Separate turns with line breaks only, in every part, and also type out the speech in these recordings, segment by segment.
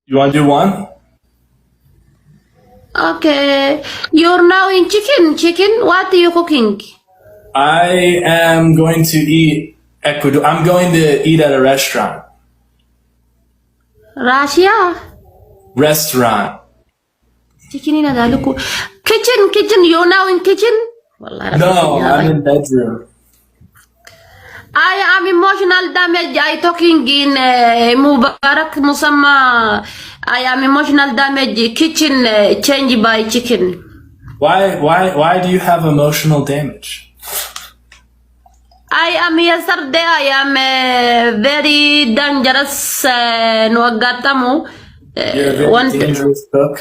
You want to do one?
Okay. You're now in chicken. Chicken. What are you cooking?
I am going to eat Ecuador. I'm going to eat at a restaurant.
Russia.
Restaurant.
Chicken in a kitchen. Kitchen. You're now in kitchen.
No, I'm in bedroom.
I am emotional damage. I talking in Mubarak Musamma. I am emotional damage. Kitchen change by chicken.
Why do you have emotional damage?
I am yesterday. I am very dangerous. Nuagatamu.
You're a very dangerous cook.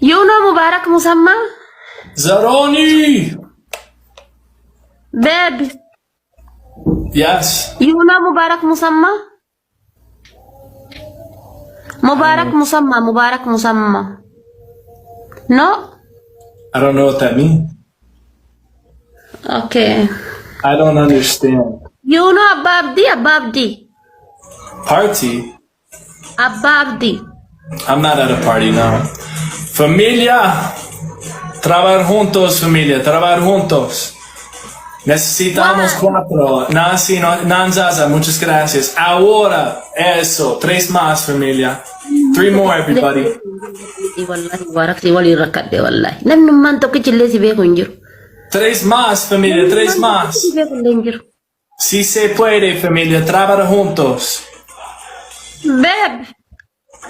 You know Mubarak Musamma?
Zaroni!
Babe.
Yes.
You know Mubarak Musamma? Mubarak Musamma. Mubarak Musamma. No?
I don't know what that means.
Okay.
I don't understand.
You know Ababdi? Ababdi.
Party?
Ababdi.
I'm not at a party now. Familia. Trabajar juntos, familia. Trabajar juntos. Necesitamos cuatro. Nancy, Nanzaza, muchas gracias. Ahora, eso. 3 más, familia. 3 more, everybody.
Wallahi, warak wali rakat de wallahi. Nam man to kichille si be kunjur.
3 más, familia. 3 más. Si se puede, familia. Trabajar juntos.
Babe.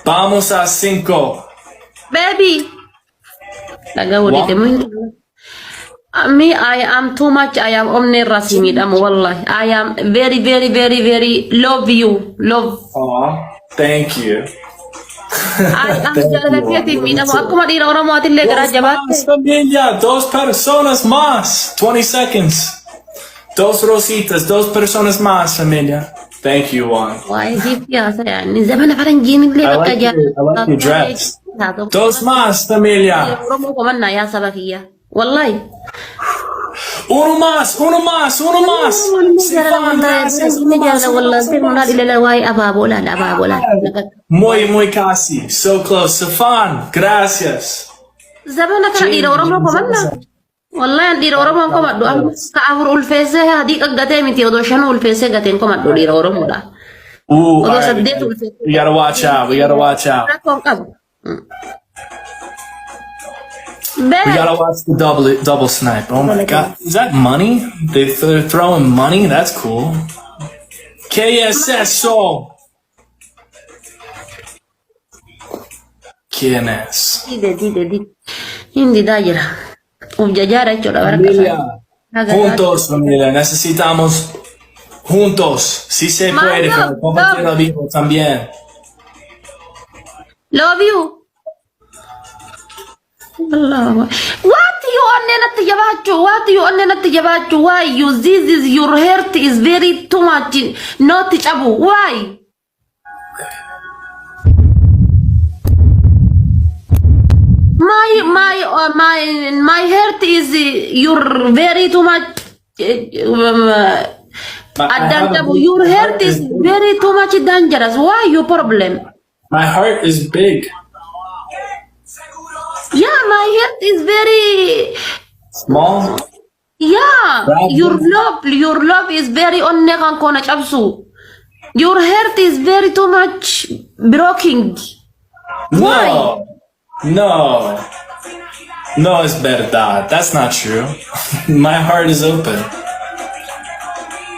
Vamos a 5.
Baby. Me, I am too much. I am omni rasimidam. Wallahi, I am very, very, very, very love you. Love.
Aw, thank you.
I am jalalafiati midam. Aku madi orang mau atille garaja batte.
Familia, 2 personas más. 20 seconds. 2 rositas, 2 personas más, familia. Thank you, Juan.
Why deep ya saya? Ni zaman apa jini le
I like your dress. 2 más, familia.
Romo komanna ya sabakia. Wallahi.
Uno más, uno más, uno más. Muy, muy casi. So close. Safan, gracias.
Zabana kana dira orang mau komanna. Wallahi dira orang mau komat do am ka afur ul fese hadi kagate miti odo shanu ul fese gaten komat do dira orang muda.
Ooh, we gotta watch out. We gotta watch out. We gotta watch the double snipe. Oh my god. Is that money? They're throwing money? That's cool. KSSO. ¿Quién es?
Hindi dajira. Ujajara hecho la
Familia. Juntos, familia. Necesitamos juntos. Si se puede. Como compañero vivo también.
Love you. Allah. What you on tijabachu? What you on tijabachu? Why you this is your heart is very too much not tabu. Why? My heart is you're very too much your heart is very too much dangerous. Why your problem?
My heart is big.
Yeah, my heart is very
small.
Yeah, your love is very onnegan kona chabsu. Your heart is very too much broken. Why?
No, it's verdad. That's not true. My heart is open.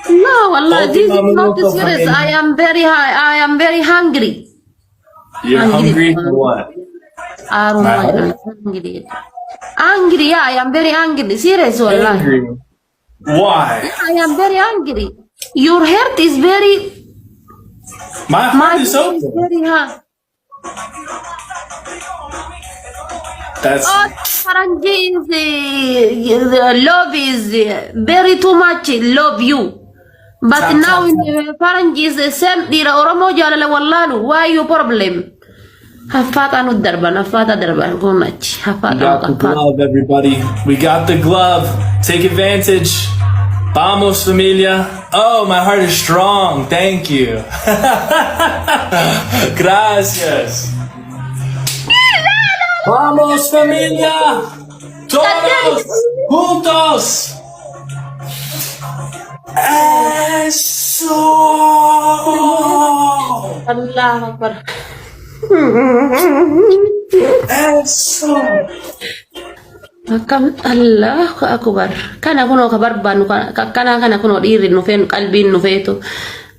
No, Allah, this is not serious. I am very hungry.
You're hungry for what?
Angry, yeah, I am very angry. Serious, Allah.
Why?
I am very angry. Your heart is very.
My heart is open.
Very hard.
That's.
Faranji is love is very too much. Love you. But now Faranji is the same. Dira Oromo jalala wallalu. Why your problem? Hafata no darban. Hafata darban. Go much.
We got the glove, everybody. We got the glove. Take advantage. Vamos, familia. Oh, my heart is strong. Thank you. Gracias. Vamos, familia. Todos juntos. Eso.
Allah Akbar.
Eso.
Akkam Allahu Akbar. Kana kunoo ka barbaannu kana kunoo dhiirri nu feenu qalbiin nu feetu.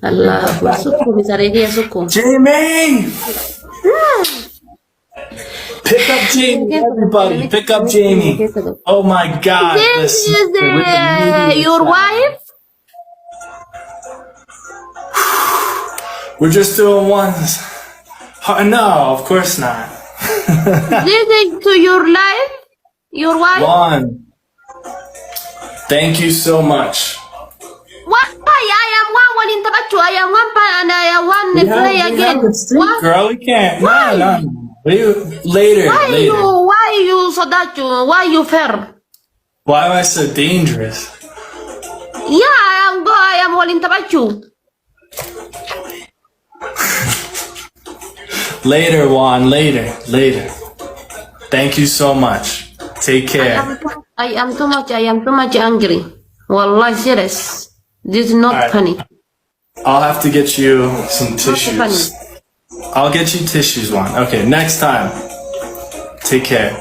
Allahu Akbar. Sukku misareegiya sukku.
Jamie. Pick up Jamie, everybody. Pick up Jamie. Oh my God.
This is your wife?
We're just doing ones. No, of course not.
This is to your life? Your wife?
One. Thank you so much.
Why? I am one in Tabachu. I am one and I am one play again. What?
Girl, we can't.
Why?
No. Later.
Why you so that you? Why you fair?
Why am I so dangerous?
Yeah, I am one in Tabachu.
Later, Juan. Later. Thank you so much. Take care.
I am too much angry. Wallahi serious. This is not
Alright.
funny.
I'll have to get you some
Not funny.
tissues. I'll get you tissues, Juan. Okay, next time. Take care.